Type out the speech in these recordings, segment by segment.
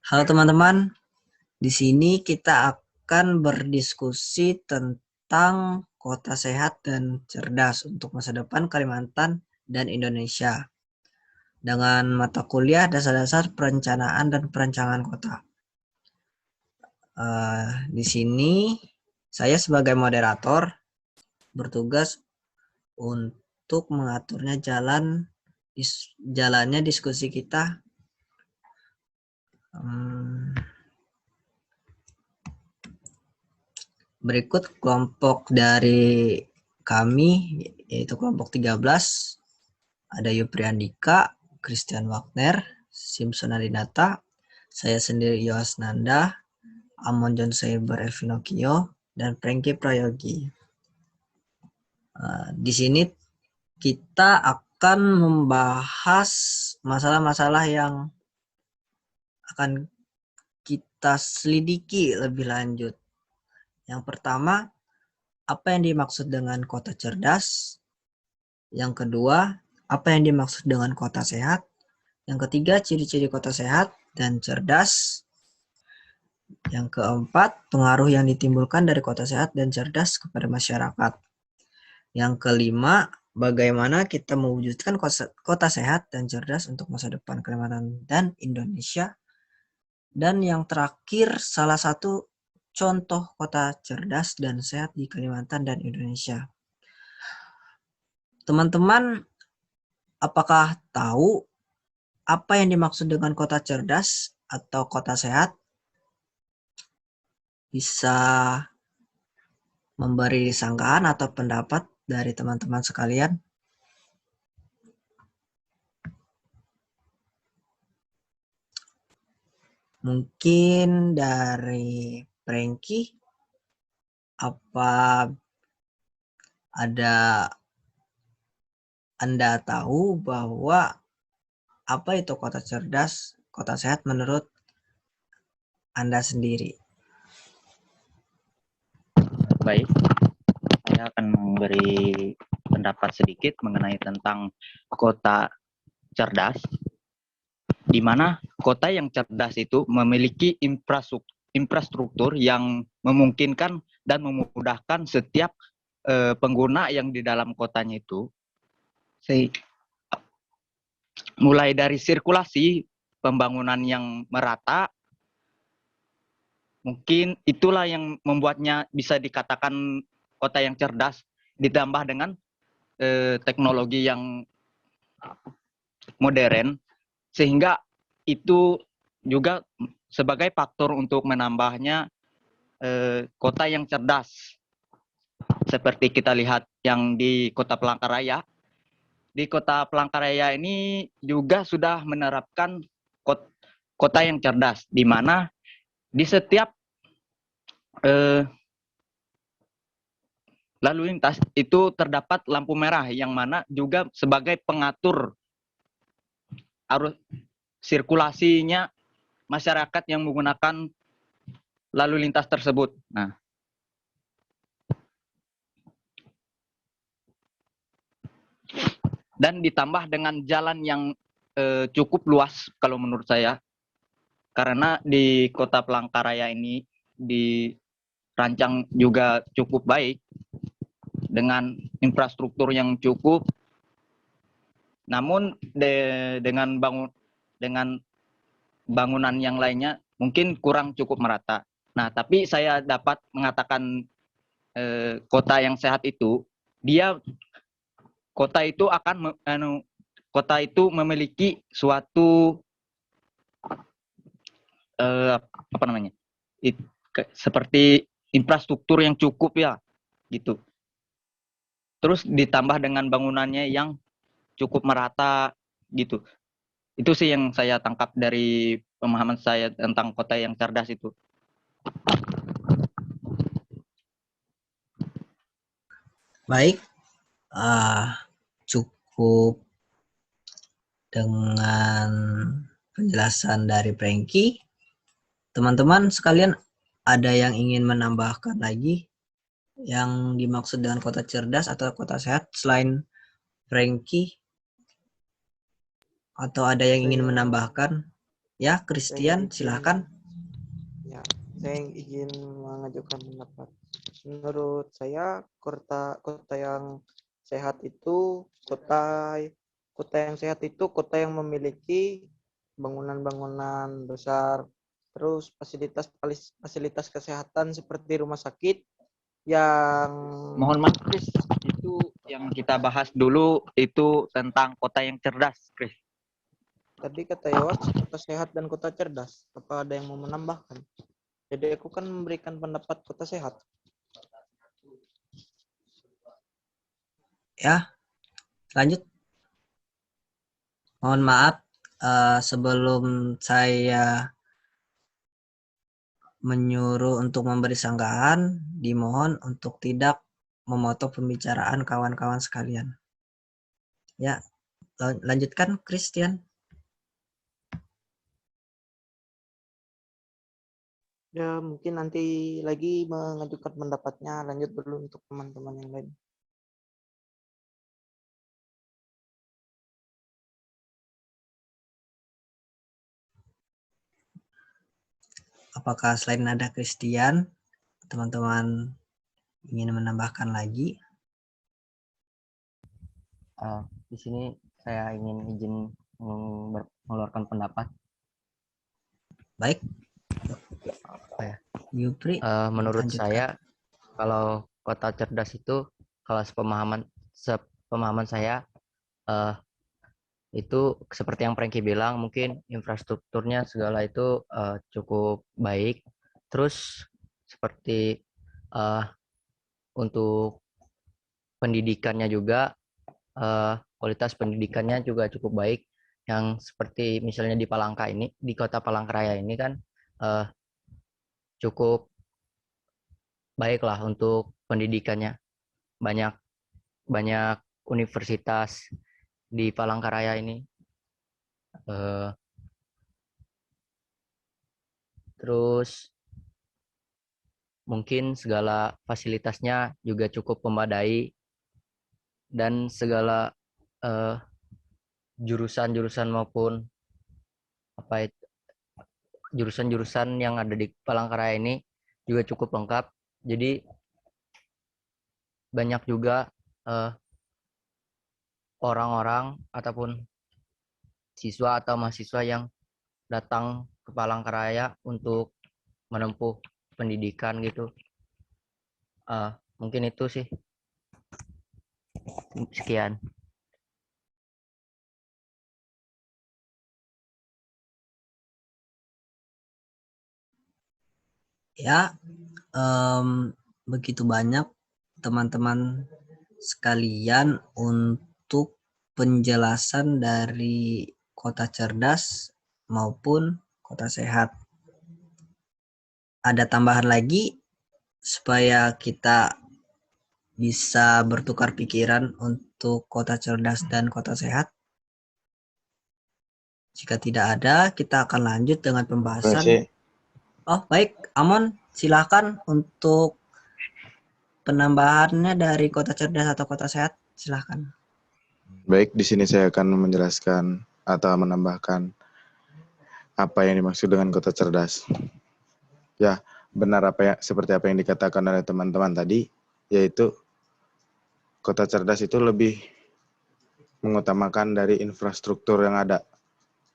Halo teman-teman, di sini kita akan berdiskusi tentang kota sehat dan cerdas untuk masa depan Kalimantan dan Indonesia dengan mata kuliah dasar-dasar perencanaan dan perancangan kota. Di sini saya sebagai moderator bertugas untuk mengaturnya jalannya diskusi kita. Berikut kelompok dari kami, yaitu kelompok 13. Ada Yupri Andika, Christian Wagner, Simpson Adinata, saya sendiri Yoas Nanda, Amon John Saber Evinokio, dan Frankie Prayogi. Di sini kita akan membahas masalah-masalah yang akan kita selidiki lebih lanjut. Yang pertama, apa yang dimaksud dengan kota cerdas? Yang kedua, apa yang dimaksud dengan kota sehat? Yang ketiga, ciri-ciri kota sehat dan cerdas. Yang keempat, pengaruh yang ditimbulkan dari kota sehat dan cerdas kepada masyarakat. Yang kelima, bagaimana kita mewujudkan kota sehat dan cerdas untuk masa depan Kalimantan dan Indonesia. Dan yang terakhir, salah satu contoh kota cerdas dan sehat di Kalimantan dan Indonesia. Teman-teman, apakah tahu apa yang dimaksud dengan kota cerdas atau kota sehat? Bisa memberi sanggahan atau pendapat dari teman-teman sekalian? Mungkin dari Frankie, apa ada Anda tahu bahwa apa itu kota cerdas, kota sehat menurut Anda sendiri? Baik, saya akan memberi pendapat sedikit mengenai tentang kota cerdas, di mana kota yang cerdas itu memiliki infrastruktur yang memungkinkan dan memudahkan setiap pengguna yang di dalam kotanya itu, mulai dari sirkulasi, pembangunan yang merata. Mungkin itulah yang membuatnya bisa dikatakan kota yang cerdas, ditambah dengan teknologi yang modern, sehingga itu juga sebagai faktor untuk menambahnya kota yang cerdas. Seperti kita lihat yang di Kota Palangkaraya. Di Kota Palangkaraya ini juga sudah menerapkan kota yang cerdas, di mana di setiap lalu lintas itu terdapat lampu merah yang mana juga sebagai pengatur arus sirkulasinya masyarakat yang menggunakan lalu lintas tersebut. Nah, dan ditambah dengan jalan yang cukup luas kalau menurut saya, karena di Kota Palangkaraya ini dirancang juga cukup baik dengan infrastruktur yang cukup. Namun dengan bangunan yang lainnya mungkin kurang cukup merata. Nah, tapi saya dapat mengatakan kota yang sehat itu, kota itu memiliki suatu seperti infrastruktur yang cukup ya, gitu. Terus ditambah dengan bangunannya yang cukup merata, gitu. Itu sih yang saya tangkap dari pemahaman saya tentang kota yang cerdas itu. Baik, cukup dengan penjelasan dari Frankie. Teman-teman sekalian, ada yang ingin menambahkan lagi? yang dimaksud dengan kota cerdas atau kota sehat selain Frankie? Atau ada yang ingin menambahkan? Ya, Christian, silahkan. Ya, saya izin mengajukan pendapat. Menurut saya kota yang sehat itu kota yang sehat itu kota yang memiliki bangunan-bangunan besar, terus fasilitas kesehatan seperti rumah sakit yang Mohon maaf, Chris. Itu yang kita bahas dulu itu tentang kota yang cerdas, Chris. tadi kata Yawas kota sehat dan kota cerdas. Apa ada yang mau menambahkan? Jadi aku kan memberikan pendapat kota sehat. Ya, lanjut. Mohon maaf, sebelum saya menyuruh untuk memberi sanggahan, dimohon untuk tidak memotong pembicaraan kawan-kawan sekalian. Ya, lanjutkan, Christian. Ya, mungkin nanti lagi mengajukan pendapatnya. Lanjut dulu untuk teman-teman yang lain. Apakah selain ada Christian, teman-teman ingin menambahkan lagi? Di sini saya ingin izin mengeluarkan pendapat. Baik. Yupri, Menurut lanjutkan. saya, kalau kota cerdas itu, kalau sepemahaman saya, itu seperti yang Frankie bilang, mungkin infrastrukturnya segala itu cukup baik. Terus seperti untuk pendidikannya juga, kualitas pendidikannya juga cukup baik. Yang seperti misalnya di kota Palangkaraya ini kan cukup baiklah untuk pendidikannya. Banyak banyak universitas di Palangkaraya ini. Terus mungkin segala fasilitasnya juga cukup memadai, dan segala jurusan-jurusan maupun jurusan-jurusan yang ada di Palangkaraya ini juga cukup lengkap. Jadi banyak juga orang-orang ataupun siswa atau mahasiswa yang datang ke Palangkaraya untuk menempuh pendidikan gitu. Mungkin itu sih. Sekian. Ya, begitu banyak teman-teman sekalian untuk penjelasan dari kota cerdas maupun kota sehat. Ada tambahan lagi supaya kita bisa bertukar pikiran untuk kota cerdas dan kota sehat? Jika tidak ada, kita akan lanjut dengan pembahasan. Oh, baik. Amon, silakan untuk penambahannya dari kota cerdas atau kota sehat. Silakan. Baik, di sini saya akan menjelaskan atau menambahkan apa yang dimaksud dengan kota cerdas. Ya, benar seperti apa yang dikatakan oleh teman-teman tadi, yaitu kota cerdas itu lebih mengutamakan dari infrastruktur yang ada.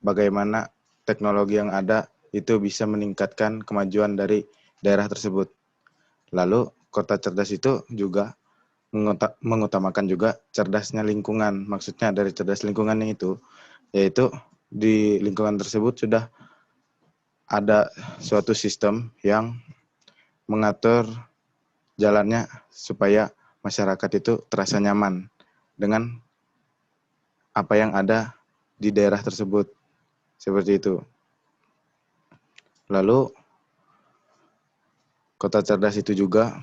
Bagaimana teknologi yang ada itu bisa meningkatkan kemajuan dari daerah tersebut. Lalu kota cerdas itu juga mengutamakan juga cerdasnya lingkungan. Maksudnya dari cerdas lingkungannya itu, yaitu di lingkungan tersebut sudah ada suatu sistem yang mengatur jalannya supaya masyarakat itu terasa nyaman dengan apa yang ada di daerah tersebut. Seperti itu. Lalu kota cerdas itu juga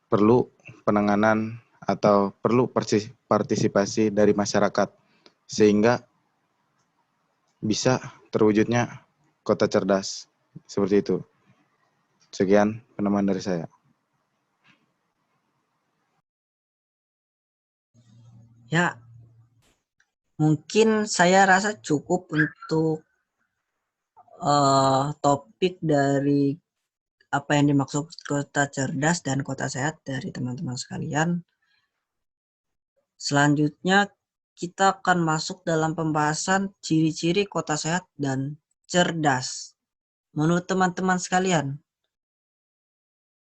perlu penanganan atau perlu partisipasi dari masyarakat sehingga bisa terwujudnya kota cerdas. Seperti itu. Sekian penambahan dari saya. Ya, mungkin saya rasa cukup untuk topik dari apa yang dimaksud kota cerdas dan kota sehat dari teman-teman sekalian. Selanjutnya kita akan masuk dalam pembahasan ciri-ciri kota sehat dan cerdas. Menurut teman-teman sekalian,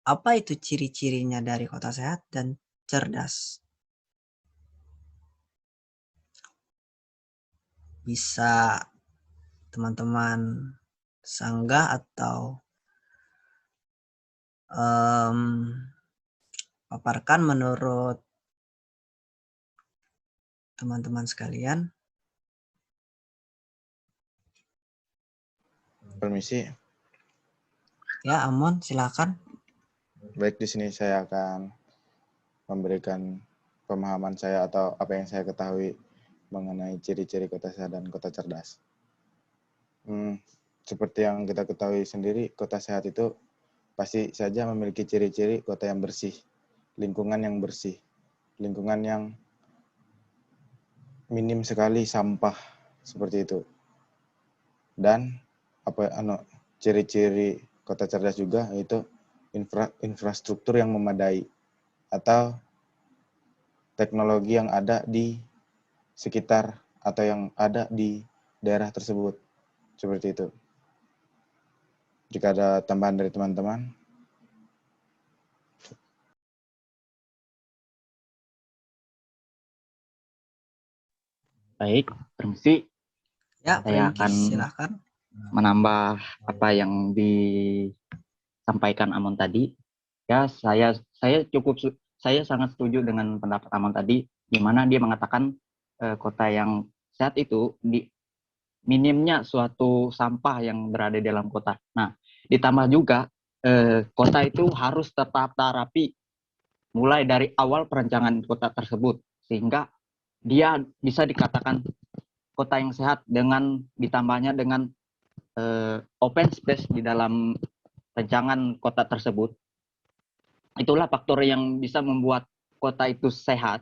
apa itu ciri-cirinya dari kota sehat dan cerdas? Bisa teman-teman sanggah atau paparkan menurut teman-teman sekalian. Permisi. Ya, Amon, silakan. Baik, di sini saya akan memberikan pemahaman saya atau apa yang saya ketahui mengenai ciri-ciri kota sehat dan kota cerdas. Seperti yang kita ketahui sendiri, kota sehat itu pasti saja memiliki ciri-ciri kota yang bersih, lingkungan yang bersih, lingkungan yang minim sekali sampah, seperti itu. Dan ciri-ciri kota cerdas juga yaitu infrastruktur yang memadai atau teknologi yang ada di sekitar atau yang ada di daerah tersebut, seperti itu. Jika ada tambahan dari teman-teman. Baik, permisi. Ya, Saya Frankie, akan silakan. menambah apa yang disampaikan Amon tadi. Ya, saya sangat setuju dengan pendapat Amon tadi, di mana dia mengatakan kota yang sehat itu di minimnya suatu sampah yang berada di dalam kota. Nah, ditambah juga kota itu harus tertata rapi mulai dari awal perencanaan kota tersebut, sehingga dia bisa dikatakan kota yang sehat dengan ditambahnya dengan open space di dalam rancangan kota tersebut. Itulah faktor yang bisa membuat kota itu sehat.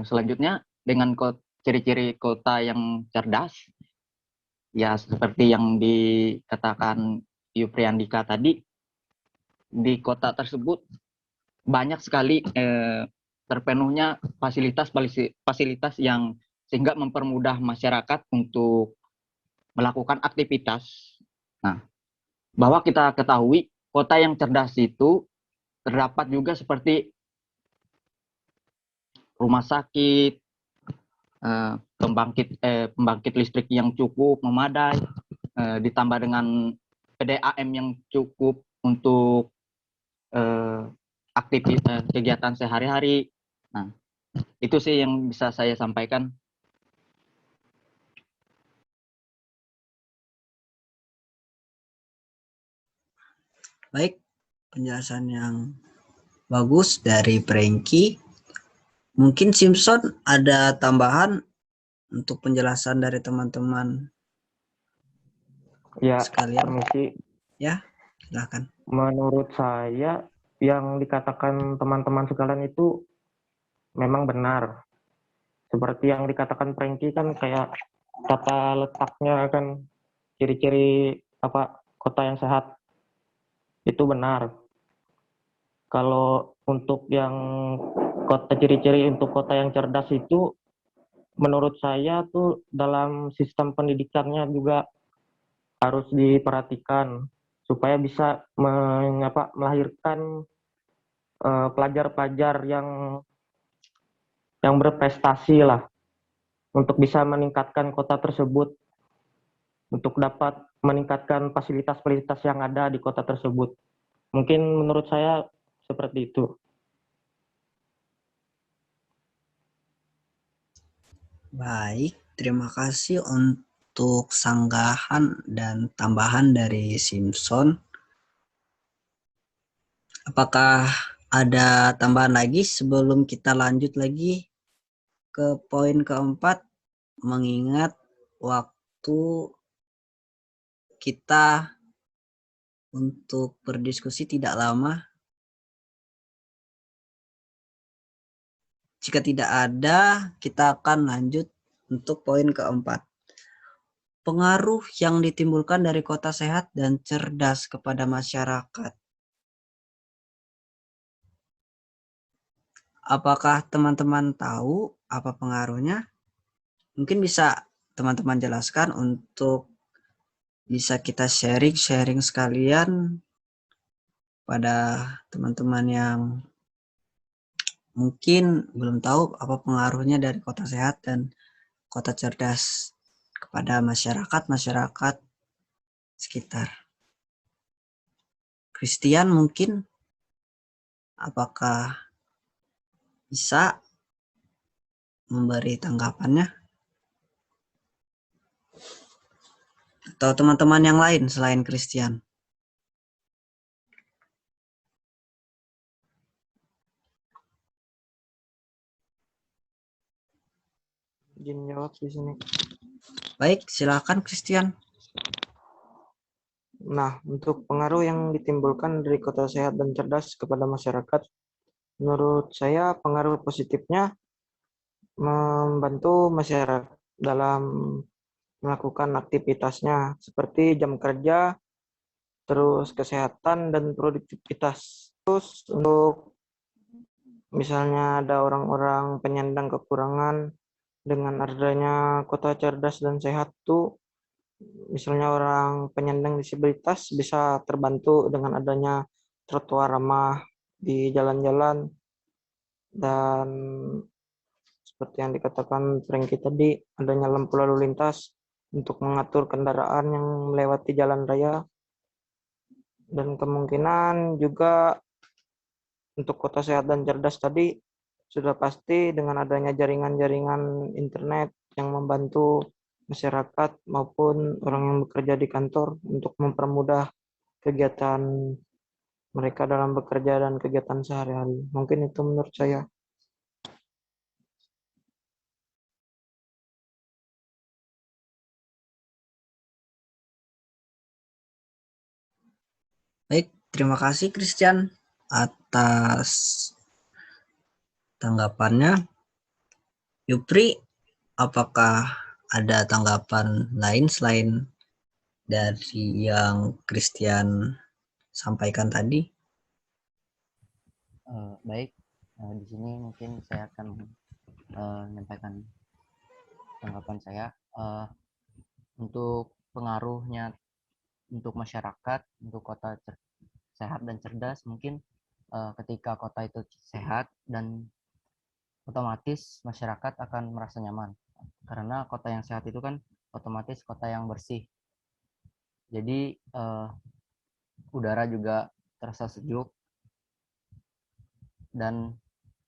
Selanjutnya dengan ciri-ciri kota yang cerdas, ya seperti yang dikatakan Yupriandika tadi, di kota tersebut banyak sekali terpenuhnya fasilitas yang sehingga mempermudah masyarakat untuk melakukan aktivitas. Nah, bahwa kita ketahui kota yang cerdas itu terdapat juga seperti rumah sakit, pembangkit listrik yang cukup memadai, ditambah dengan PDAM yang cukup untuk aktivitas kegiatan sehari-hari. Nah, itu sih yang bisa saya sampaikan. Baik, penjelasan yang bagus dari Frankie. Mungkin Simpson ada tambahan untuk penjelasan dari teman-teman Ya, sekalian. permisi. Ya, silakan. Menurut saya yang dikatakan teman-teman sekalian itu memang benar. Seperti yang dikatakan Frankie kan kayak tata letaknya kan ciri-ciri apa kota yang sehat itu benar. Kalau untuk yang ciri-ciri untuk kota yang cerdas itu menurut saya tuh dalam sistem pendidikannya juga harus diperhatikan supaya bisa melahirkan pelajar-pelajar yang berprestasi lah untuk bisa meningkatkan kota tersebut, untuk dapat meningkatkan fasilitas-fasilitas yang ada di kota tersebut. Mungkin menurut saya seperti itu. Baik, terima kasih untuk sanggahan dan tambahan dari Simpson. Apakah ada tambahan lagi sebelum kita lanjut lagi ke poin keempat, mengingat waktu kita untuk berdiskusi tidak lama. Jika tidak ada, kita akan lanjut untuk poin keempat. Pengaruh yang ditimbulkan dari kota sehat dan cerdas kepada masyarakat. Apakah teman-teman tahu apa pengaruhnya? Mungkin bisa teman-teman jelaskan untuk bisa kita sharing sekalian pada teman-teman yang mungkin belum tahu apa pengaruhnya dari kota sehat dan kota cerdas kepada masyarakat sekitar. Christian mungkin, apakah bisa memberi tanggapannya? Atau teman-teman yang lain selain Christian? Izin jawab di sini. Baik, silakan Christian. Nah, untuk pengaruh yang ditimbulkan dari kota sehat dan cerdas kepada masyarakat, menurut saya pengaruh positifnya membantu masyarakat dalam melakukan aktivitasnya seperti jam kerja, terus kesehatan dan produktivitas. Terus untuk misalnya ada orang-orang penyandang kekurangan dengan adanya kota cerdas dan sehat tuh, misalnya orang penyandang disabilitas bisa terbantu dengan adanya trotoar ramah di jalan-jalan, dan seperti yang dikatakan Frankie tadi, adanya lampu lalu lintas untuk mengatur kendaraan yang melewati jalan raya, dan kemungkinan juga untuk kota sehat dan cerdas tadi sudah pasti dengan adanya jaringan-jaringan internet yang membantu masyarakat maupun orang yang bekerja di kantor untuk mempermudah kegiatan mereka dalam bekerja dan kegiatan sehari-hari. Mungkin itu menurut saya. Baik, terima kasih Christian atas tanggapannya. Yupri, apakah ada tanggapan lain selain dari yang Christian sampaikan tadi? Baik, di sini mungkin saya akan menyampaikan tanggapan saya untuk pengaruhnya untuk masyarakat, untuk kota sehat dan cerdas. Mungkin ketika kota itu sehat, dan otomatis masyarakat akan merasa nyaman, karena kota yang sehat itu kan otomatis kota yang bersih. Jadi udara juga terasa sejuk, dan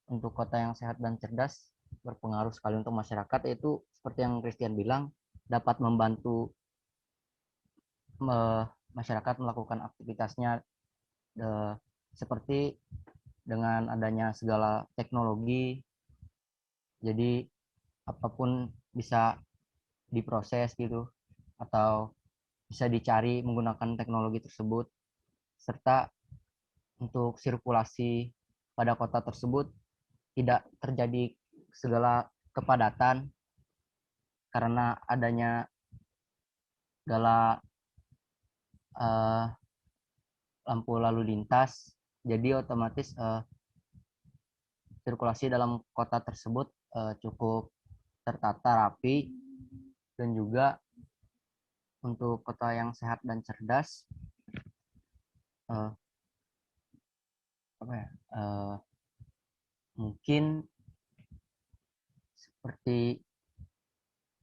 untuk kota yang sehat dan cerdas berpengaruh sekali untuk masyarakat, yaitu seperti yang Christian bilang, dapat membantu masyarakat melakukan aktivitasnya seperti dengan adanya segala teknologi. Jadi apapun bisa diproses gitu, atau bisa dicari menggunakan teknologi tersebut, serta untuk sirkulasi pada kota tersebut tidak terjadi segala kepadatan karena adanya segala lampu lalu lintas. Jadi otomatis sirkulasi dalam kota tersebut cukup tertata rapi. Dan juga untuk kota yang sehat dan cerdas, mungkin seperti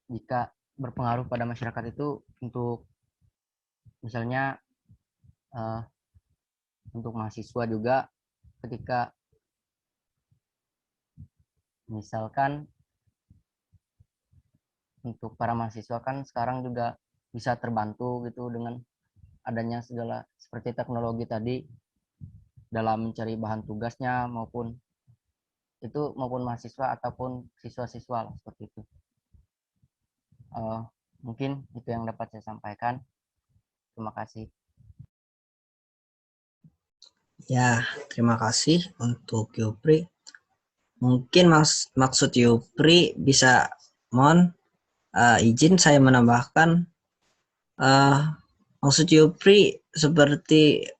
jika berpengaruh pada masyarakat itu untuk misalnya untuk mahasiswa juga, ketika misalkan untuk para mahasiswa kan sekarang juga bisa terbantu gitu dengan adanya segala seperti teknologi tadi dalam mencari bahan tugasnya, maupun mahasiswa ataupun siswa-siswa lah, seperti itu. Mungkin itu yang dapat saya sampaikan. Terima kasih. Ya, terima kasih untuk Yupri. Mungkin maksud Yupri bisa mohon izin saya menambahkan, maksud Yupri seperti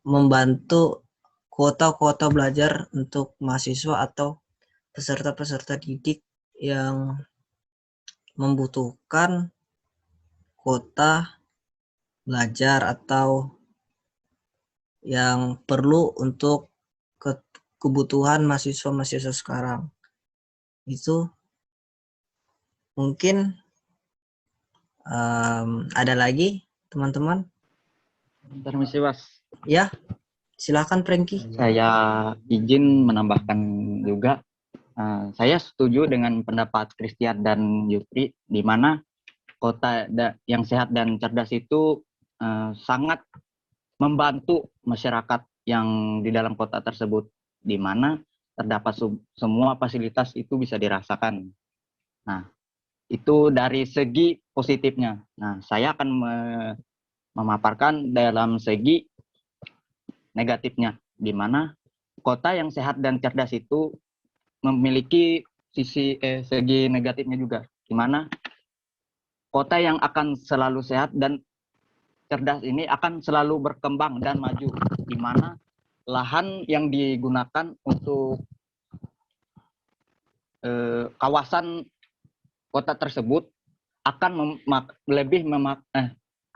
membantu kuota-kuota belajar untuk mahasiswa atau peserta-peserta didik yang membutuhkan kuota belajar atau yang perlu untuk kebutuhan mahasiswa-mahasiswa sekarang. Itu mungkin ada lagi teman-teman? Permisi, Mas. Ya, silakan Franky. Saya izin menambahkan juga. Saya setuju dengan pendapat Christian dan Yupri, di mana kota yang sehat dan cerdas itu sangat membantu masyarakat yang di dalam kota tersebut, di mana terdapat semua fasilitas itu bisa dirasakan. Nah, itu dari segi positifnya. Nah, saya akan memaparkan dalam segi negatifnya, di mana kota yang sehat dan cerdas itu memiliki segi negatifnya juga, di mana kota yang akan selalu sehat dan cerdas ini akan selalu berkembang dan maju, di mana lahan yang digunakan untuk kawasan kota tersebut akan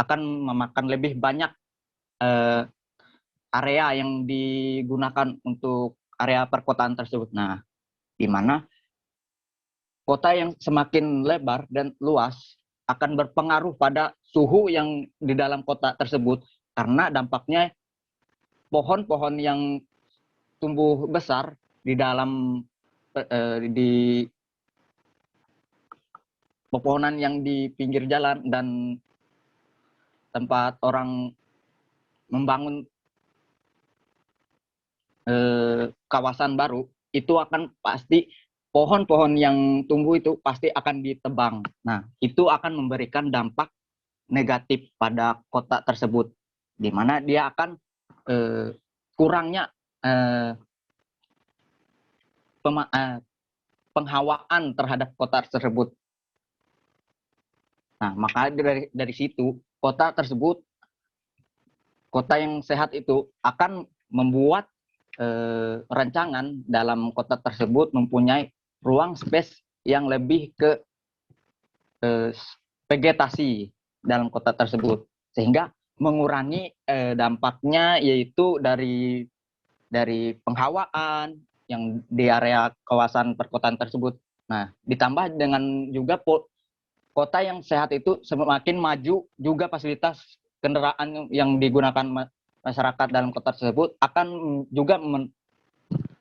akan memakan lebih banyak area yang digunakan untuk area perkotaan tersebut. Nah, di mana kota yang semakin lebar dan luas akan berpengaruh pada suhu yang di dalam kota tersebut, karena dampaknya pohon-pohon yang tumbuh besar di dalam di pepohonan yang di pinggir jalan dan tempat orang membangun kawasan baru, itu akan pasti pohon-pohon yang tumbuh itu pasti akan ditebang. Nah, itu akan memberikan dampak negatif pada kota tersebut, di mana dia akan kurangnya penghawaan terhadap kota tersebut. Nah, maka dari situ kota tersebut, kota yang sehat itu akan membuat rancangan dalam kota tersebut mempunyai ruang space yang lebih ke vegetasi dalam kota tersebut, sehingga mengurangi dampaknya, yaitu dari penghawaan yang di area kawasan perkotaan tersebut. Nah, ditambah dengan juga kota yang sehat itu semakin maju juga fasilitas kendaraan yang digunakan masyarakat dalam kota tersebut akan juga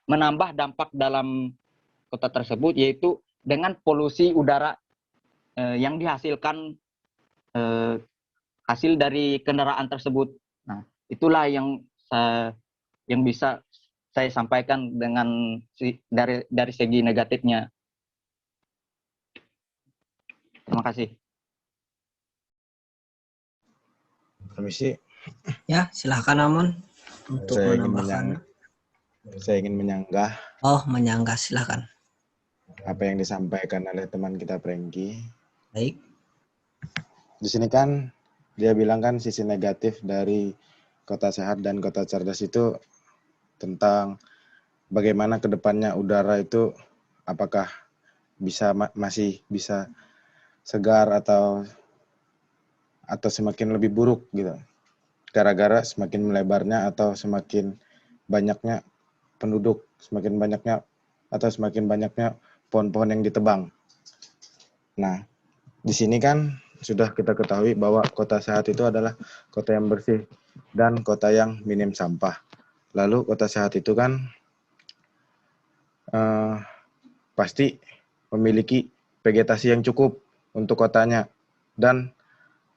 menambah dampak dalam kota tersebut, yaitu dengan polusi udara yang dihasilkan hasil dari kendaraan tersebut. Nah, itulah yang bisa saya sampaikan dengan dari segi negatifnya. Terima kasih. Permisi. Ya, silakan Amon untuk menambahkan. Saya ingin menyanggah. Oh, menyanggah, silakan. Apa yang disampaikan oleh teman kita Franky. Baik. Di sini kan dia bilang kan sisi negatif dari kota sehat dan kota cerdas itu tentang bagaimana kedepannya udara itu apakah masih bisa segar atau semakin lebih buruk gitu. Gara-gara semakin melebarnya atau semakin banyaknya penduduk, semakin banyaknya pohon-pohon yang ditebang. Nah, di sini kan sudah kita ketahui bahwa kota sehat itu adalah kota yang bersih dan kota yang minim sampah. Lalu kota sehat itu kan pasti memiliki vegetasi yang cukup untuk kotanya, dan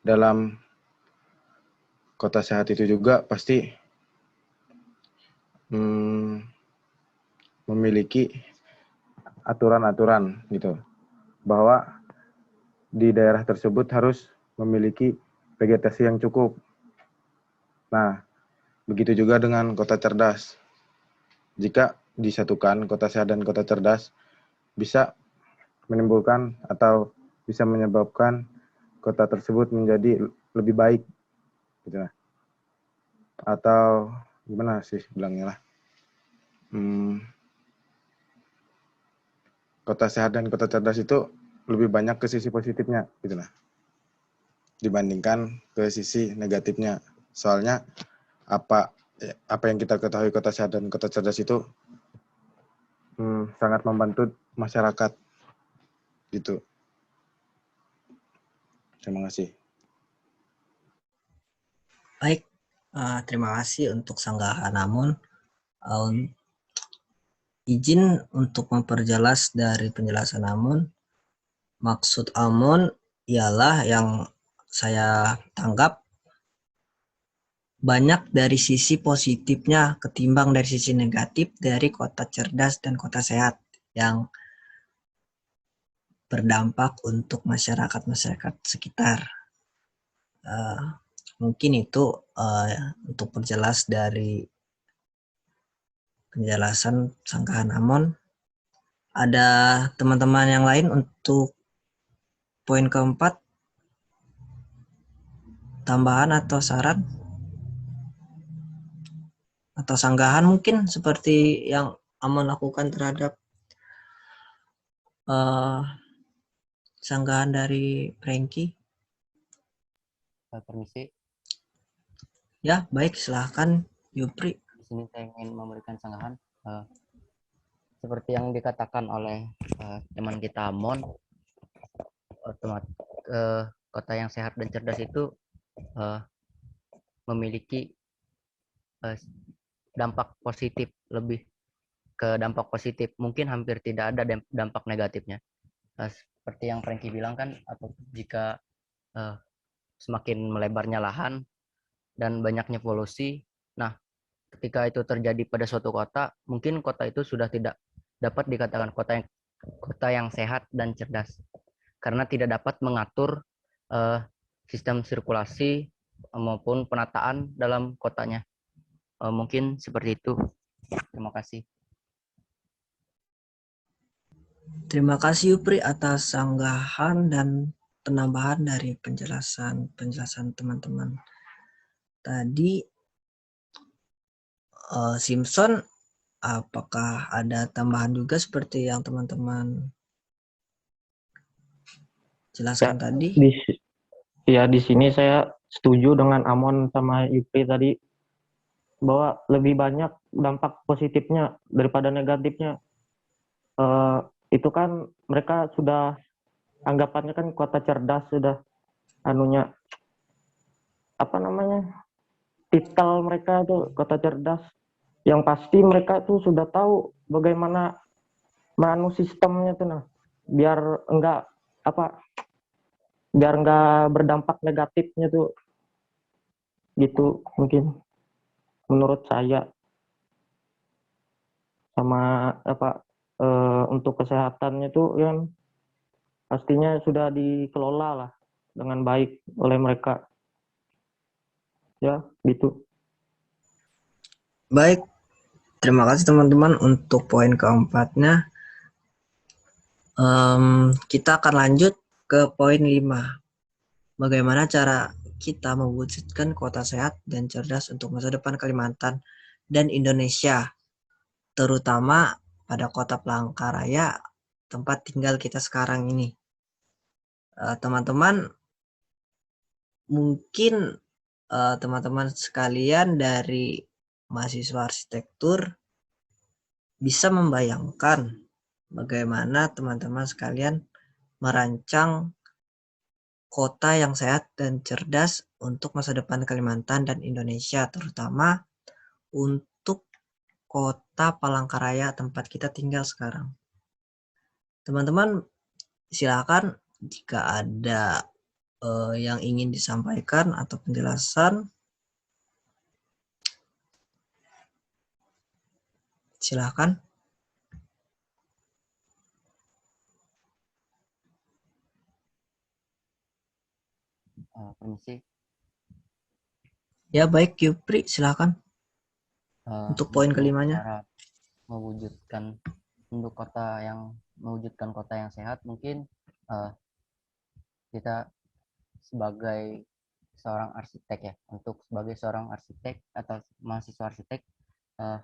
dalam kota sehat itu juga pasti memiliki aturan-aturan gitu, bahwa di daerah tersebut harus memiliki vegetasi yang cukup. Nah, begitu juga dengan kota cerdas. Jika disatukan, kota sehat dan kota cerdas, bisa menimbulkan atau bisa menyebabkan kota tersebut menjadi lebih baik, gitu lah. Atau gimana sih bilangnya lah? Kota sehat dan kota cerdas itu lebih banyak ke sisi positifnya, gitu lah, dibandingkan ke sisi negatifnya. Soalnya apa yang kita ketahui kota sehat dan kota cerdas itu sangat membantu masyarakat, gitu. Terima kasih. Baik, terima kasih untuk sanggahan Amon. Izin untuk memperjelas dari penjelasan Amon. Maksud Amon ialah yang saya tanggap banyak dari sisi positifnya ketimbang dari sisi negatif dari kota cerdas dan kota sehat yang berdampak untuk masyarakat sekitar. Mungkin itu untuk perjelas dari penjelasan sanggahan Amon. Ada teman-teman yang lain untuk poin keempat, tambahan atau saran atau sanggahan mungkin seperti yang Amon lakukan terhadap sanggahan dari Frankie. Permisi, Ya, baik, silahkan Yupri. di sini saya ingin memberikan sanggahan. Seperti yang dikatakan oleh teman kita Amon, kota yang sehat dan cerdas itu memiliki dampak positif, lebih ke dampak positif, mungkin hampir tidak ada dampak negatifnya. Seperti yang Frankie bilang kan, atau jika semakin melebarnya lahan dan banyaknya polusi, nah ketika itu terjadi pada suatu kota, mungkin kota itu sudah tidak dapat dikatakan kota yang sehat dan cerdas, karena tidak dapat mengatur sistem sirkulasi maupun penataan dalam kotanya. Mungkin seperti itu. Terima kasih. Terima kasih Yupri atas sanggahan dan penambahan dari penjelasan teman-teman tadi. Simpson, apakah ada tambahan juga seperti yang teman-teman jelaskan tadi? Di sini saya setuju dengan Amon sama Yupri tadi bahwa lebih banyak dampak positifnya daripada negatifnya. Itu kan mereka sudah anggapannya kan kota cerdas, sudah anunya apa namanya, titel mereka itu kota cerdas, yang pasti mereka tuh sudah tahu bagaimana sistemnya tuh, nah biar enggak berdampak negatifnya tuh, gitu mungkin menurut saya. Sama untuk kesehatannya tuh yang pastinya sudah dikelola lah dengan baik oleh mereka, ya gitu. Baik, terima kasih teman-teman untuk poin keempatnya. Kita akan lanjut ke poin 5. Bagaimana cara kita mewujudkan kota sehat dan cerdas untuk masa depan Kalimantan dan Indonesia, terutama pada kota Palangkaraya, tempat tinggal kita sekarang ini. Teman-teman, mungkin teman-teman sekalian dari mahasiswa arsitektur bisa membayangkan bagaimana teman-teman sekalian merancang kota yang sehat dan cerdas untuk masa depan Kalimantan dan Indonesia, terutama untuk kota Palangkaraya tempat kita tinggal sekarang. Teman-teman, silakan jika ada yang ingin disampaikan atau penjelasan, silakan. Permisi. Ya baik Yupri, silakan untuk poin kelimanya. mewujudkan kota yang sehat, mungkin kita sebagai seorang arsitek ya, untuk sebagai seorang arsitek atau mahasiswa arsitek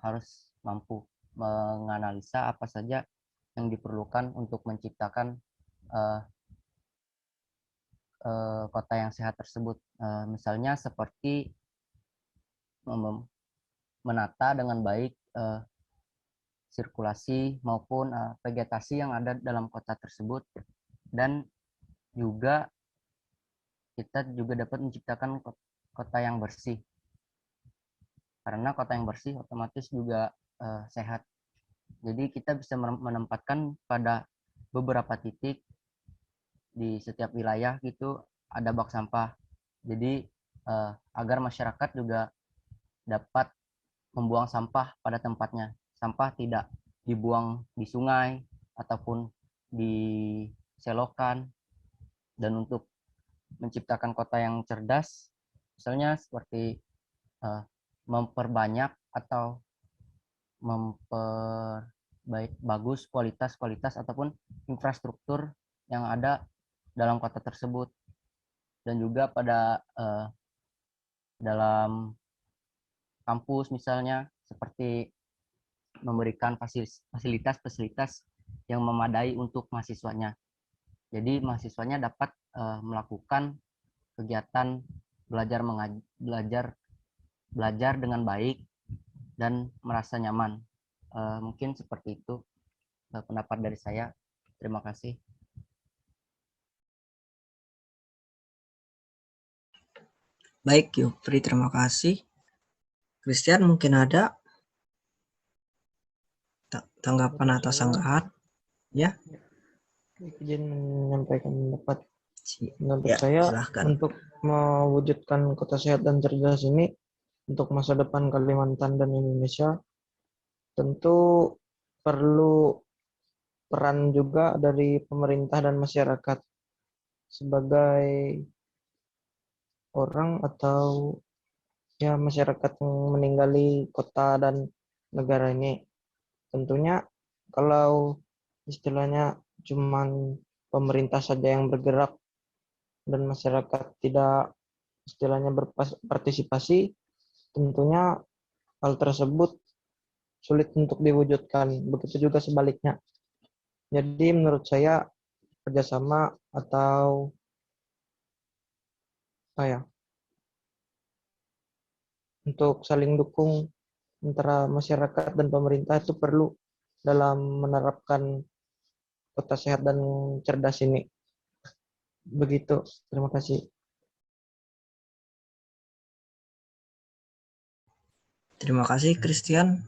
harus mampu menganalisa apa saja yang diperlukan untuk menciptakan kota yang sehat tersebut. Misalnya seperti menata dengan baik sirkulasi maupun vegetasi yang ada dalam kota tersebut, dan juga kita juga dapat menciptakan kota yang bersih, karena kota yang bersih otomatis juga sehat. Jadi kita bisa menempatkan pada beberapa titik di setiap wilayah gitu ada bak sampah. Jadi agar masyarakat juga dapat membuang sampah pada tempatnya. Sampah tidak dibuang di sungai ataupun di selokan. Dan untuk menciptakan kota yang cerdas, misalnya seperti memperbanyak atau memperbagus kualitas ataupun infrastruktur yang ada dalam kota tersebut, dan juga pada dalam kampus misalnya seperti memberikan fasilitas yang memadai untuk mahasiswanya. Jadi mahasiswanya dapat melakukan kegiatan belajar dengan baik dan merasa nyaman. Mungkin seperti itu pendapat dari saya. Terima kasih. Baik, Yupri, terima kasih. Christian, mungkin ada tanggapan atau sanggahan? Ya. Izin menyampaikan pendapat. Menurut Ya, saya, silahkan. untuk mewujudkan kota sehat dan cerdas ini untuk masa depan Kalimantan dan Indonesia, tentu perlu peran juga dari pemerintah dan masyarakat sebagai orang atau ya masyarakat yang meninggali kota dan negara ini. Tentunya kalau istilahnya cuman pemerintah saja yang bergerak dan masyarakat tidak istilahnya berpartisipasi, tentunya hal tersebut sulit untuk diwujudkan. Begitu juga sebaliknya. Jadi menurut saya kerjasama atau untuk saling dukung antara masyarakat dan pemerintah itu perlu dalam menerapkan kota sehat dan cerdas ini. Begitu. Terima kasih. Terima kasih, Christian.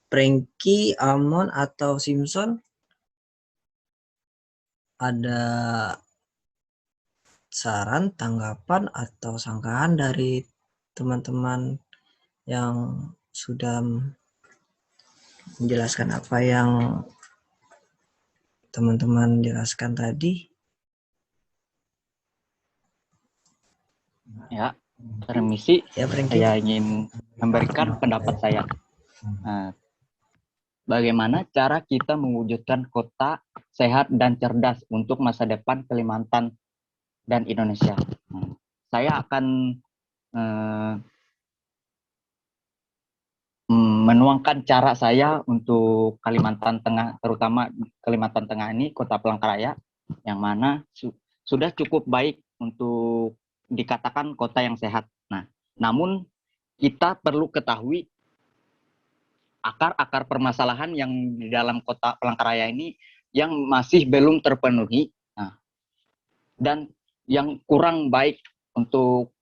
Prengki, Amon, atau Simpson, ada saran, tanggapan, atau sanggahan dari teman-teman yang sudah menjelaskan apa yang teman-teman jelaskan tadi? Ya, permisi, Ya, Prengki. saya ingin memberikan pendapat saya. Bagaimana cara kita mewujudkan kota sehat dan cerdas untuk masa depan Kalimantan dan Indonesia? Saya akan menuangkan cara saya untuk Kalimantan Tengah, terutama Kalimantan Tengah ini, Kota Palangkaraya, yang mana sudah cukup baik untuk dikatakan kota yang sehat. Nah, namun kita perlu ketahui akar-akar permasalahan yang di dalam Kota Palangkaraya ini yang masih belum terpenuhi, dan yang kurang baik untuk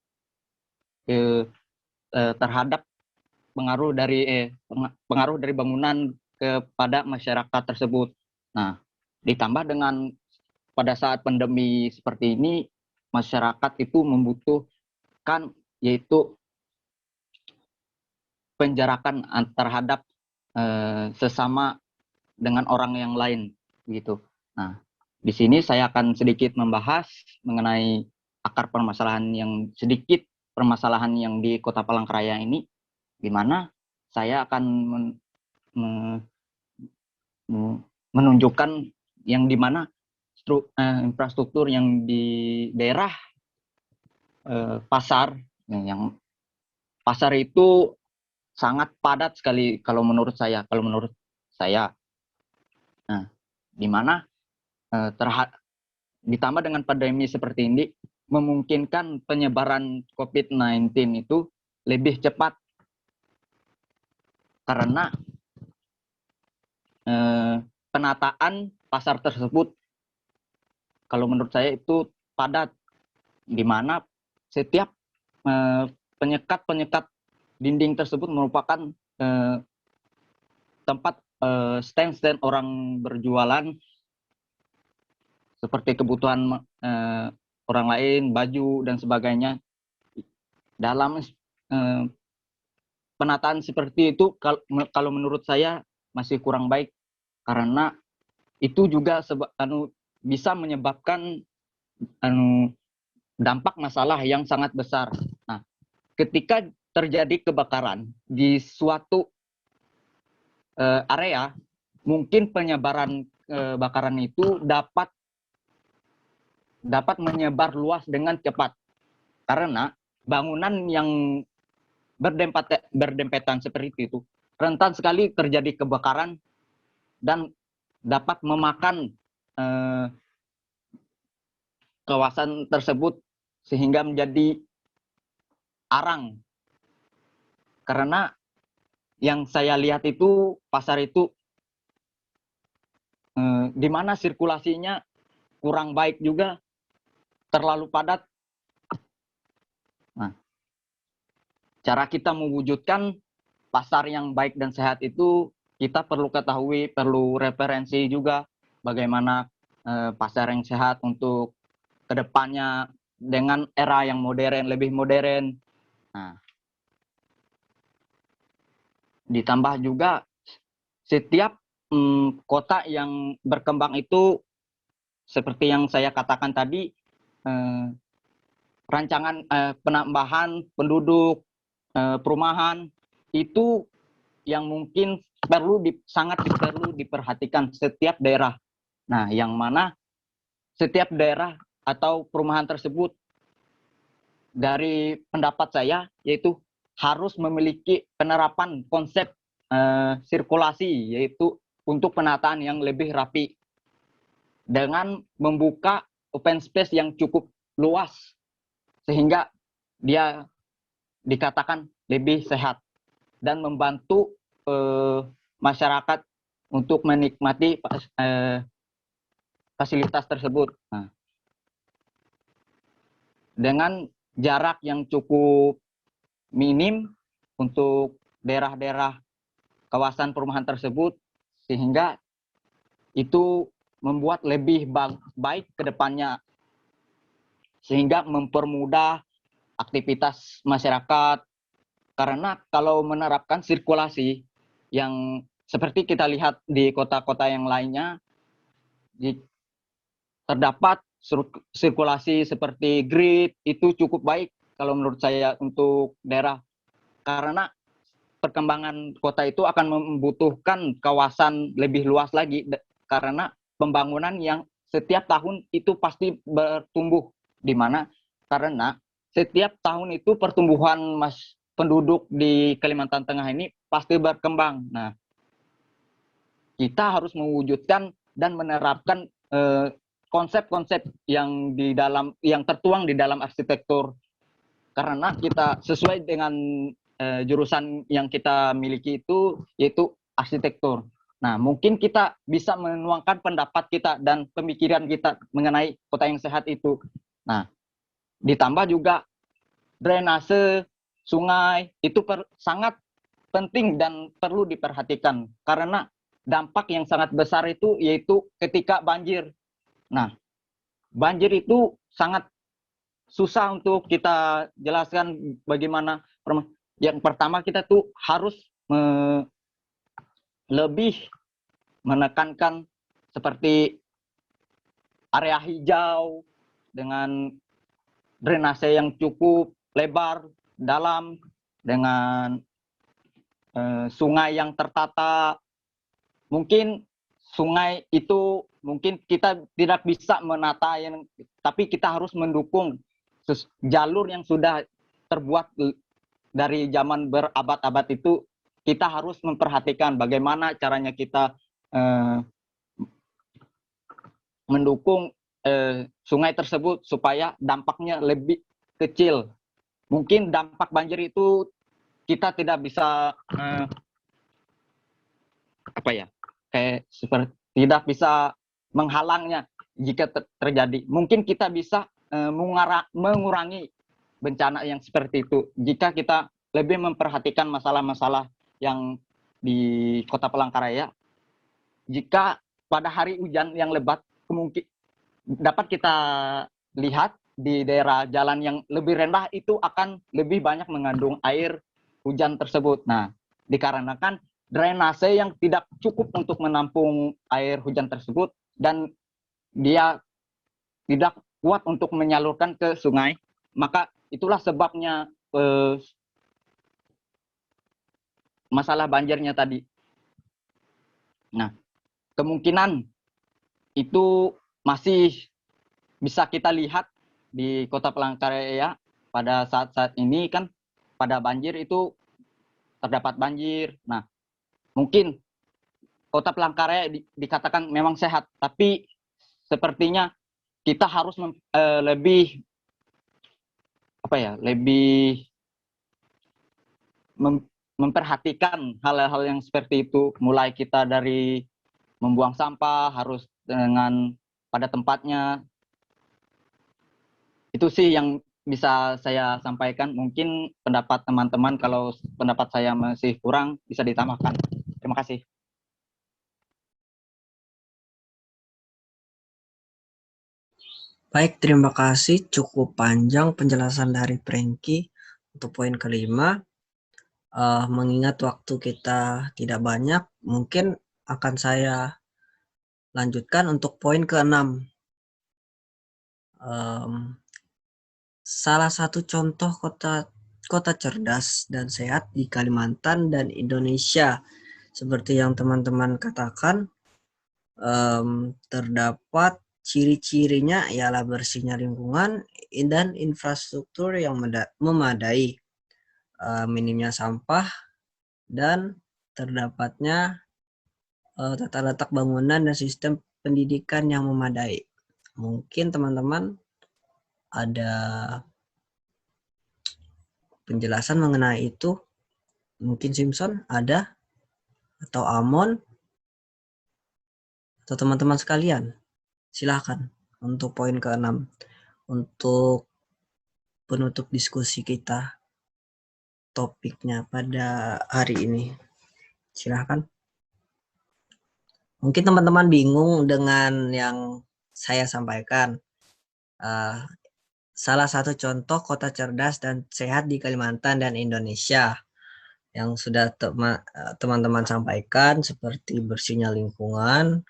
terhadap pengaruh dari bangunan kepada masyarakat tersebut. Nah, ditambah dengan pada saat pandemi seperti ini, masyarakat itu membutuhkan yaitu penjarakan terhadap sesama dengan orang yang lain gitu. Nah, di sini saya akan sedikit membahas mengenai akar permasalahan yang di Kota Palangkaraya ini, di mana saya akan me- menunjukkan yang di mana infrastruktur yang di daerah pasar, yang pasar itu sangat padat sekali kalau menurut saya. Nah, di mana ditambah dengan pandemi seperti ini memungkinkan penyebaran COVID-19 itu lebih cepat karena penataan pasar tersebut kalau menurut saya itu padat, di mana setiap penyekat-penyekat dinding tersebut merupakan tempat stand-stand orang berjualan seperti kebutuhan orang lain, baju dan sebagainya. Dalam penataan seperti itu kalau menurut saya masih kurang baik karena itu juga bisa menyebabkan dampak masalah yang sangat besar. Nah, ketika terjadi kebakaran di suatu area, mungkin penyebaran kebakaran itu dapat menyebar luas dengan cepat karena bangunan yang berdempetan seperti itu rentan sekali terjadi kebakaran dan dapat memakan kawasan tersebut sehingga menjadi arang. Karena yang saya lihat itu pasar itu di mana sirkulasinya kurang baik juga, terlalu padat. Nah, cara kita mewujudkan pasar yang baik dan sehat itu kita perlu ketahui, perlu referensi juga bagaimana pasar yang sehat untuk kedepannya dengan era yang modern, lebih modern. Nah, ditambah juga setiap kota yang berkembang itu seperti yang saya katakan tadi, rancangan penambahan penduduk, perumahan itu yang mungkin sangat perlu diperhatikan setiap daerah. Nah, yang mana setiap daerah atau perumahan tersebut dari pendapat saya yaitu harus memiliki penerapan konsep sirkulasi, yaitu untuk penataan yang lebih rapi dengan membuka open space yang cukup luas sehingga dia dikatakan lebih sehat dan membantu masyarakat untuk menikmati fasilitas tersebut. Nah, dengan jarak yang cukup minim untuk daerah-daerah kawasan perumahan tersebut sehingga itu membuat lebih baik ke depannya sehingga mempermudah aktivitas masyarakat karena kalau menerapkan sirkulasi yang seperti kita lihat di kota-kota yang lainnya terdapat sirkulasi seperti grid itu cukup baik kalau menurut saya untuk daerah karena perkembangan kota itu akan membutuhkan kawasan lebih luas lagi karena pembangunan yang setiap tahun itu pasti bertumbuh di mana karena setiap tahun itu pertumbuhan penduduk di Kalimantan Tengah ini pasti berkembang. Nah, kita harus mewujudkan dan menerapkan konsep-konsep yang tertuang di dalam arsitektur karena kita sesuai dengan jurusan yang kita miliki itu yaitu arsitektur. Nah, mungkin kita bisa menuangkan pendapat kita dan pemikiran kita mengenai kota yang sehat itu. Nah, ditambah juga drainase sungai itu sangat penting dan perlu diperhatikan karena dampak yang sangat besar itu yaitu ketika banjir. Nah, banjir itu sangat susah untuk kita jelaskan bagaimana. Yang pertama kita tuh harus lebih menekankan seperti area hijau dengan drainase yang cukup lebar, dalam, dengan sungai yang tertata. Mungkin sungai itu mungkin kita tidak bisa menata tapi kita harus mendukung jalur yang sudah terbuat dari zaman berabad-abad itu. Kita harus memperhatikan bagaimana caranya kita mendukung sungai tersebut supaya dampaknya lebih kecil. Mungkin dampak banjir itu kita tidak bisa kayak seperti tidak bisa menghalangnya jika terjadi. Mungkin kita bisa mengurangi bencana yang seperti itu jika kita lebih memperhatikan masalah-masalah yang di Kota Palangkaraya. Jika pada hari hujan yang lebat kemungkinan dapat kita lihat di daerah jalan yang lebih rendah itu akan lebih banyak mengandung air hujan tersebut. Nah, dikarenakan drainase yang tidak cukup untuk menampung air hujan tersebut dan dia tidak kuat untuk menyalurkan ke sungai, maka itulah sebabnya masalah banjirnya tadi. Nah, kemungkinan itu masih bisa kita lihat di Kota Palangkaraya pada saat-saat ini kan pada banjir itu terdapat banjir. Nah, mungkin Kota Palangkaraya dikatakan memang sehat, tapi sepertinya kita harus lebih memperhatikan hal-hal yang seperti itu. Mulai kita dari membuang sampah harus dengan pada tempatnya. Itu sih yang bisa saya sampaikan. Mungkin pendapat teman-teman, kalau pendapat saya masih kurang, bisa ditambahkan. Terima kasih. Baik, terima kasih. Cukup panjang penjelasan dari Prengki untuk poin kelima. Mengingat waktu kita tidak banyak, mungkin akan saya lanjutkan untuk poin ke-6. Salah satu contoh kota cerdas dan sehat di Kalimantan dan Indonesia, seperti yang teman-teman katakan, terdapat ciri-cirinya ialah bersihnya lingkungan dan infrastruktur yang memadai, minimnya sampah, dan terdapatnya tata letak bangunan dan sistem pendidikan yang memadai. Mungkin teman-teman ada penjelasan mengenai itu? Mungkin Simpson ada? Atau Amon? Atau teman-teman sekalian? Silakan untuk poin ke-6. Untuk penutup diskusi kita topiknya pada hari ini. Silakan. Mungkin teman-teman bingung dengan yang saya sampaikan. Salah satu contoh kota cerdas dan sehat di Kalimantan dan Indonesia yang sudah teman-teman sampaikan seperti bersihnya lingkungan,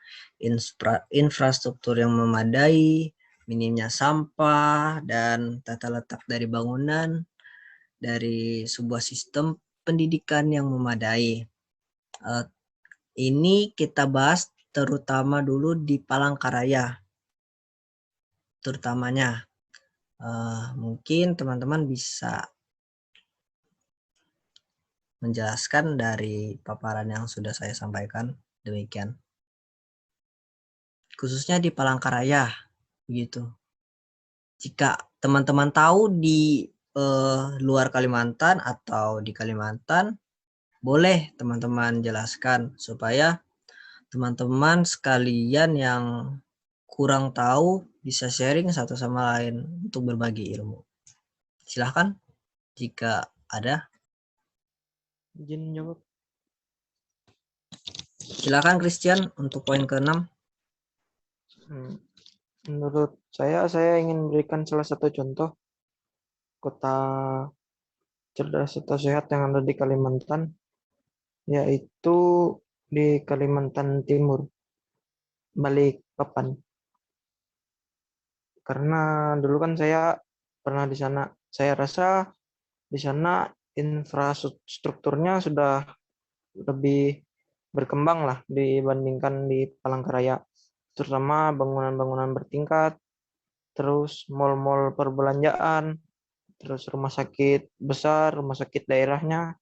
infrastruktur yang memadai, minimnya sampah, dan tata letak dari bangunan, dari sebuah sistem pendidikan yang memadai. Ini kita bahas terutama dulu di Palangkaraya, terutamanya. Mungkin teman-teman bisa menjelaskan dari paparan yang sudah saya sampaikan. Demikian. Khususnya di Palangkaraya, begitu. Jika teman-teman tahu di luar Kalimantan atau di Kalimantan, boleh teman-teman jelaskan supaya teman-teman sekalian yang kurang tahu bisa sharing satu sama lain untuk berbagi ilmu. Silahkan jika ada. Izin jawab. Silakan Christian untuk poin ke-6. Menurut saya ingin memberikan salah satu contoh kota cerdas atau sehat yang ada di Kalimantan, yaitu di Kalimantan Timur, Balikpapan. Karena dulu kan saya pernah di sana. Saya rasa di sana infrastrukturnya sudah lebih berkembang lah dibandingkan di Palangkaraya, terutama bangunan-bangunan bertingkat, terus mal-mal perbelanjaan, terus rumah sakit besar, rumah sakit daerahnya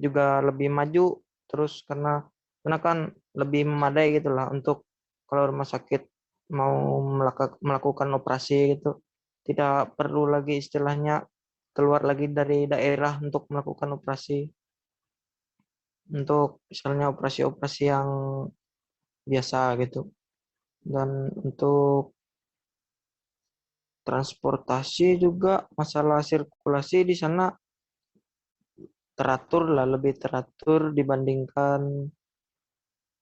juga lebih maju, terus karena kan lebih memadai gitu lah untuk kalau rumah sakit mau melakukan operasi gitu, tidak perlu lagi istilahnya keluar lagi dari daerah untuk melakukan operasi, untuk misalnya operasi-operasi yang biasa gitu. Dan untuk transportasi juga masalah sirkulasi di sana teratur lah, lebih teratur dibandingkan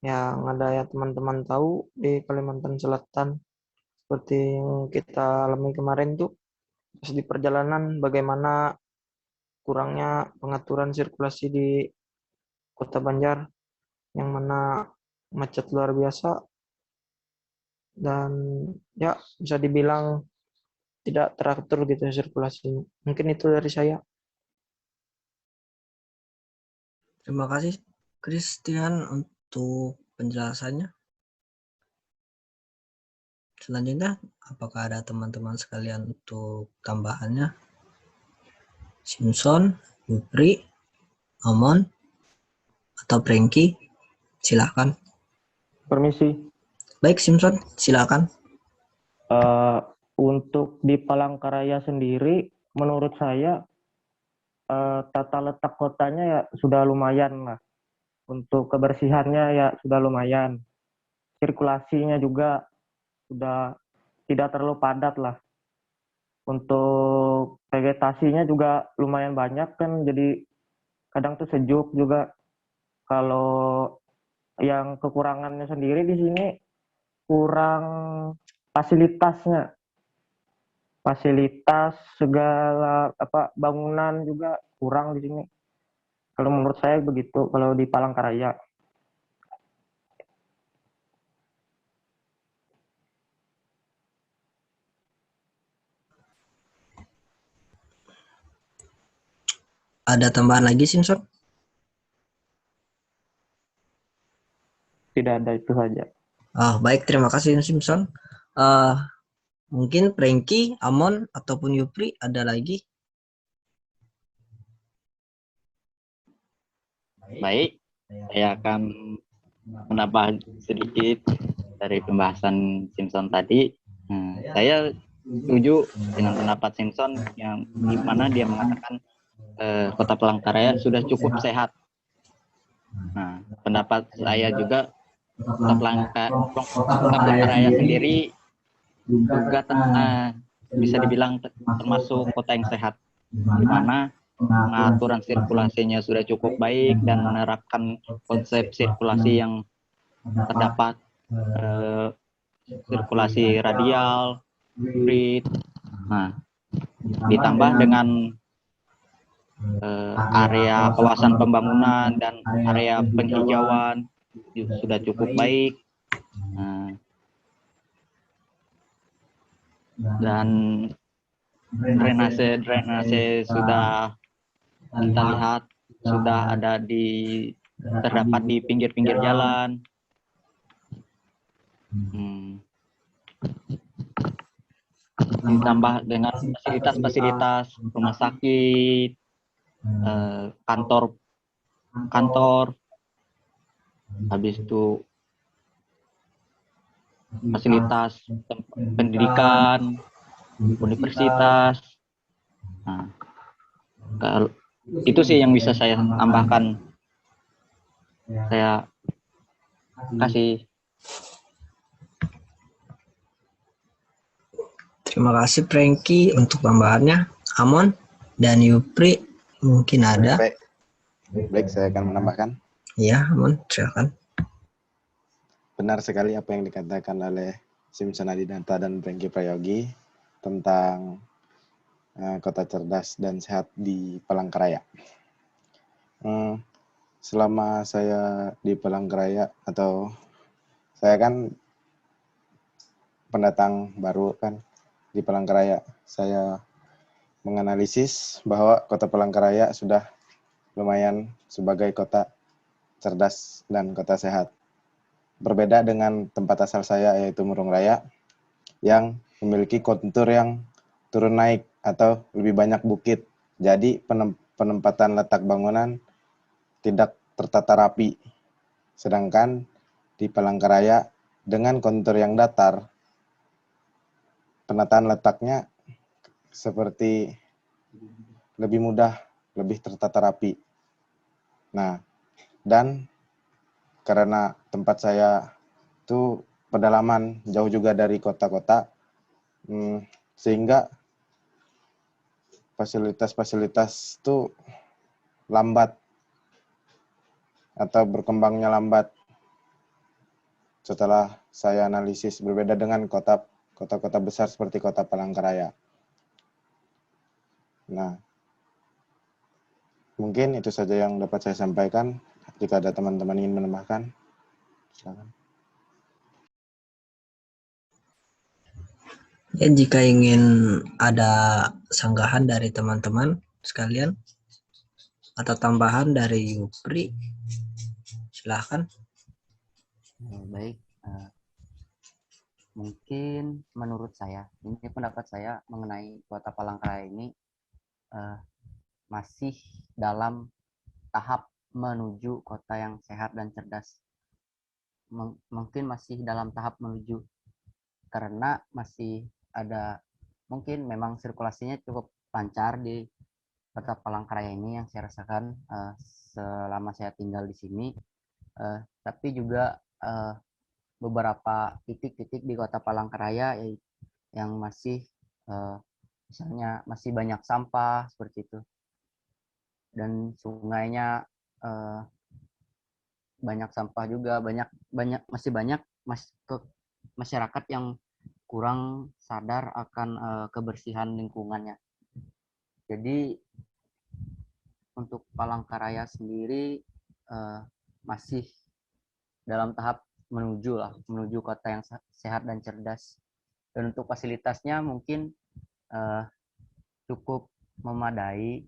yang ada ya teman-teman tahu di Kalimantan Selatan, seperti yang kita alami kemarin tuh pas di perjalanan, bagaimana kurangnya pengaturan sirkulasi di Kota Banjar, yang mana macet luar biasa dan ya bisa dibilang tidak teratur gitu sirkulasinya. Mungkin itu dari saya. Terima kasih Christian untuk penjelasannya. Selanjutnya, apakah ada teman-teman sekalian untuk tambahannya? Simpson, Yupri, Amon, atau Prengki? Silakan. Permisi. Baik, Simpson, silakan. Untuk di Palangkaraya sendiri, menurut saya tata letak kotanya ya sudah lumayan lah. Untuk kebersihannya ya sudah lumayan. Sirkulasinya juga sudah tidak terlalu padat lah. Untuk vegetasinya juga lumayan banyak kan, jadi kadang tuh sejuk juga. Kalau yang kekurangannya sendiri di sini kurang fasilitasnya. Fasilitas segala bangunan juga kurang di sini. Kalau menurut saya begitu kalau di Palangkaraya. Ada tambahan lagi, Simpson? Tidak ada, itu saja. Baik, terima kasih Simpson. Mungkin Prengki, Amon, ataupun Yupri ada lagi? Baik, saya akan menambah sedikit dari pembahasan Simpson tadi. Saya setuju dengan pendapat Simpson yang di mana dia mengatakan Kota Palangkaraya sudah cukup sehat. Nah, pendapat saya juga Kota Palangkaraya sendiri juga bisa dibilang termasuk kota yang sehat, di mana pengaturan sirkulasinya sudah cukup baik dan menerapkan konsep sirkulasi yang terdapat sirkulasi radial, hibrid. Nah, ditambah dengan area kawasan pembangunan dan area penghijauan sudah cukup baik. Dan drainase sudah kita lihat sudah ada terdapat di pinggir-pinggir jalan. Ditambah dengan fasilitas rumah sakit, kantor, habis itu fasilitas pendidikan, universitas. Nah, itu sih yang bisa saya tambahkan. Saya kasih. Terima kasih Prengki untuk tambahannya. Amon dan Yupri mungkin ada. Baik, saya akan menambahkan. Ya, Amon, silakan. Benar sekali apa yang dikatakan oleh Simpson Adinata dan Prengki Prayogi tentang kota cerdas dan sehat di Palangkaraya. Selama saya di Palangkaraya, atau saya kan pendatang baru kan di Palangkaraya, saya menganalisis bahwa kota Palangkaraya sudah lumayan sebagai kota cerdas, dan kota sehat. Berbeda dengan tempat asal saya yaitu Murung Raya yang memiliki kontur yang turun naik atau lebih banyak bukit. Jadi penempatan letak bangunan tidak tertata rapi. Sedangkan di Palangkaraya dengan kontur yang datar, penataan letaknya seperti lebih mudah, lebih tertata rapi. Nah, dan karena tempat saya itu pedalaman, jauh juga dari kota-kota, sehingga fasilitas-fasilitas itu lambat atau berkembangnya lambat. Setelah saya analisis, berbeda dengan kota-kota besar seperti kota Palangkaraya. Nah, mungkin itu saja yang dapat saya sampaikan. Jika ada teman-teman ingin menambahkan, silakan. Ya, jika ingin ada sanggahan dari teman-teman sekalian atau tambahan dari Yupri, silahkan. Baik, mungkin menurut saya, ini pendapat saya mengenai Kota Palangkaraya ini masih dalam tahap menuju kota yang sehat dan cerdas. Mungkin masih dalam tahap menuju, karena masih ada, mungkin memang sirkulasinya cukup lancar di Kota Palangkaraya ini yang saya rasakan selama saya tinggal di sini. Tapi juga beberapa titik-titik di Kota Palangkaraya yang masih misalnya masih banyak sampah seperti itu, dan sungainya banyak sampah juga, masih banyak masyarakat yang kurang sadar akan kebersihan lingkungannya. Jadi untuk Palangkaraya sendiri masih dalam tahap menuju kota yang sehat dan cerdas. Dan untuk fasilitasnya mungkin cukup memadai,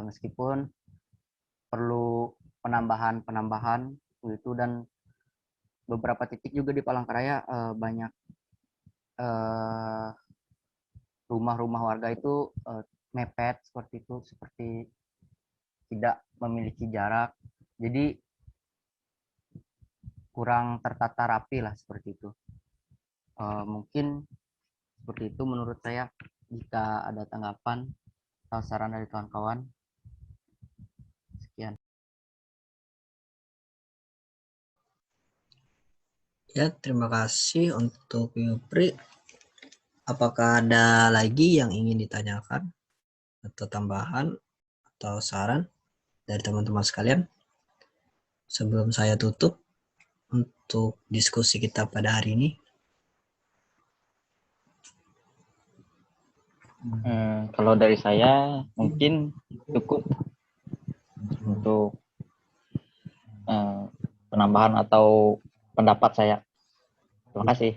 meskipun perlu penambahan itu, dan beberapa titik juga di Palangkaraya banyak rumah-rumah warga itu mepet seperti itu, seperti tidak memiliki jarak, jadi kurang tertata rapi lah seperti itu. Mungkin seperti itu menurut saya. Jika ada tanggapan atau saran dari kawan-kawan, sekian. Ya, terima kasih untuk Yupri. Apakah ada lagi yang ingin ditanyakan atau tambahan atau saran dari teman-teman sekalian sebelum saya tutup untuk diskusi kita pada hari ini? Kalau dari saya mungkin cukup untuk penambahan atau pendapat saya. Terima kasih.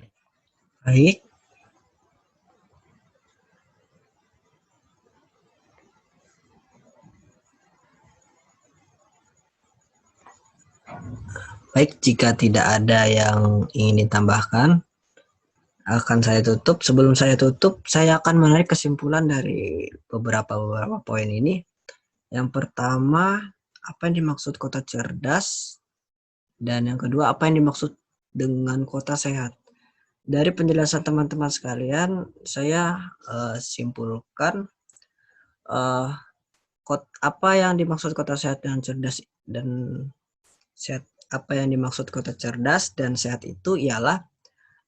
Baik. Baik, jika tidak ada yang ingin ditambahkan, akan saya tutup. Sebelum saya tutup, saya akan menarik kesimpulan dari beberapa poin ini. Yang pertama, apa yang dimaksud kota cerdas? Dan yang kedua, apa yang dimaksud dengan kota sehat? Dari penjelasan teman-teman sekalian, saya simpulkan apa yang dimaksud kota sehat dan cerdas dan sehat. Apa yang dimaksud kota cerdas dan sehat itu ialah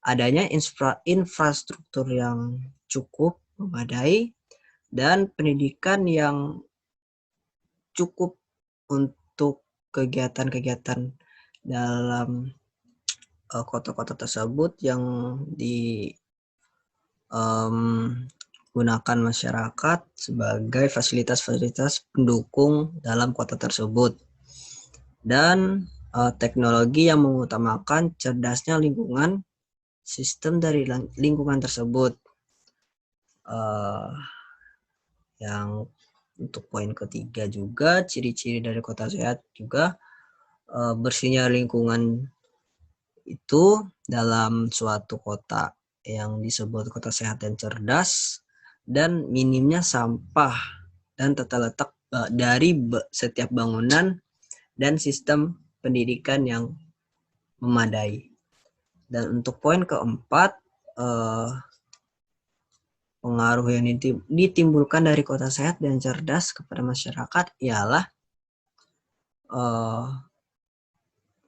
adanya infrastruktur yang cukup memadai dan pendidikan yang cukup untuk kegiatan-kegiatan dalam kota-kota tersebut yang digunakan masyarakat sebagai fasilitas-fasilitas pendukung dalam kota tersebut, dan teknologi yang mengutamakan cerdasnya lingkungan, sistem dari lingkungan tersebut. Yang untuk poin ketiga juga, ciri-ciri dari kota sehat juga bersihnya lingkungan itu dalam suatu kota yang disebut kota sehat dan cerdas, dan minimnya sampah dan tata letak dari setiap bangunan dan sistem pendidikan yang memadai. Dan untuk poin keempat, pengaruh yang ditimbulkan dari kota sehat dan cerdas kepada masyarakat ialah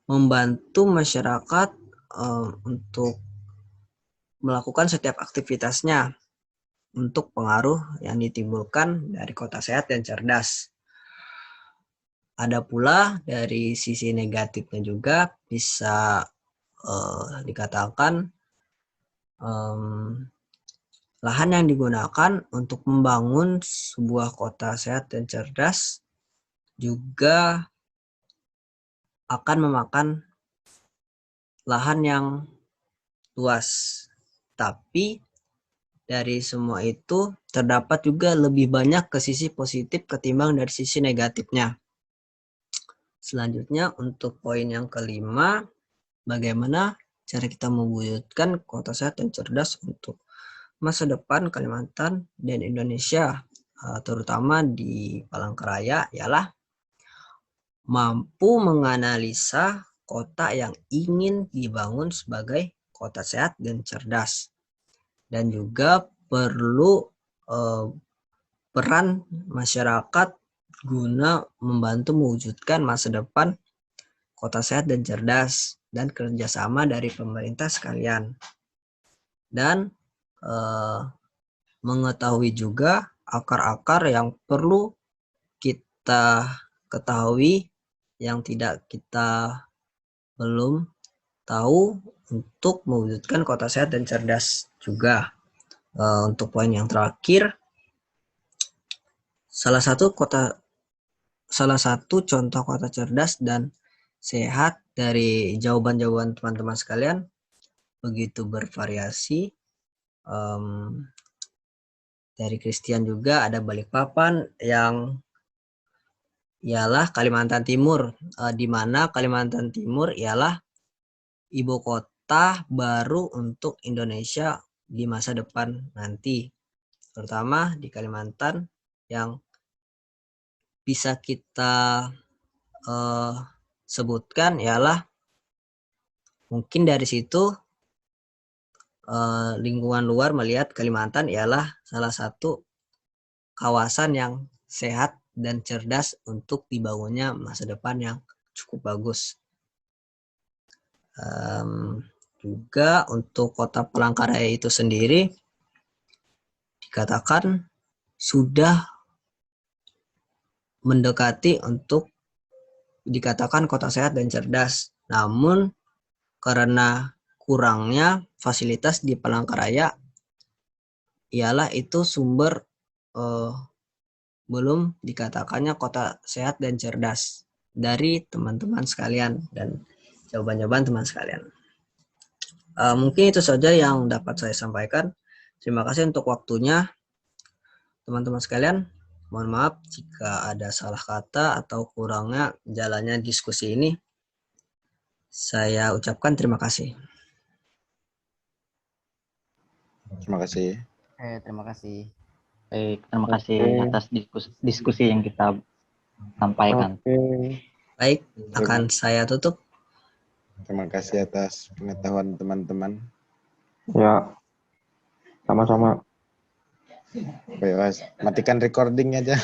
membantu masyarakat untuk melakukan setiap aktivitasnya untuk pengaruh yang ditimbulkan dari kota sehat dan cerdas. Ada pula dari sisi negatifnya juga bisa dikatakan lahan yang digunakan untuk membangun sebuah kota sehat dan cerdas juga akan memakan lahan yang luas. Tapi dari semua itu terdapat juga lebih banyak ke sisi positif ketimbang dari sisi negatifnya. Selanjutnya untuk poin yang kelima, bagaimana cara kita mewujudkan kota sehat dan cerdas untuk masa depan Kalimantan dan Indonesia, terutama di Palangkaraya, ialah mampu menganalisa kota yang ingin dibangun sebagai kota sehat dan cerdas. Dan juga perlu peran masyarakat guna membantu mewujudkan masa depan kota sehat dan cerdas dan kerjasama dari pemerintah sekalian. Dan mengetahui juga akar-akar yang perlu kita ketahui yang tidak kita belum tahu untuk mewujudkan kota sehat dan cerdas juga. Untuk poin yang terakhir, salah satu contoh kota cerdas dan sehat dari jawaban-jawaban teman-teman sekalian begitu bervariasi. Dari Christian juga ada Balikpapan yang ialah Kalimantan Timur, di mana Kalimantan Timur ialah ibu kota baru untuk Indonesia di masa depan nanti, terutama di Kalimantan yang bisa kita sebutkan ialah mungkin dari situ lingkungan luar melihat Kalimantan ialah salah satu kawasan yang sehat dan cerdas untuk dibangunnya masa depan yang cukup bagus. Juga untuk kota Palangkaraya itu sendiri dikatakan sudah mendekati untuk dikatakan kota sehat dan cerdas. Namun karena kurangnya fasilitas di Palangkaraya ialah itu sumber belum dikatakannya kota sehat dan cerdas dari teman-teman sekalian dan jawaban-jawaban teman sekalian. Mungkin itu saja yang dapat saya sampaikan. Terima kasih untuk waktunya teman-teman sekalian. Mohon maaf jika ada salah kata atau kurangnya jalannya diskusi ini. Saya ucapkan terima kasih. Terima kasih. Terima kasih. Baik, terima kasih atas diskusi yang kita sampaikan. Baik, akan saya tutup. Terima kasih atas pengetahuan teman-teman. Ya, sama-sama. Baik, Mas. Matikan recording aja.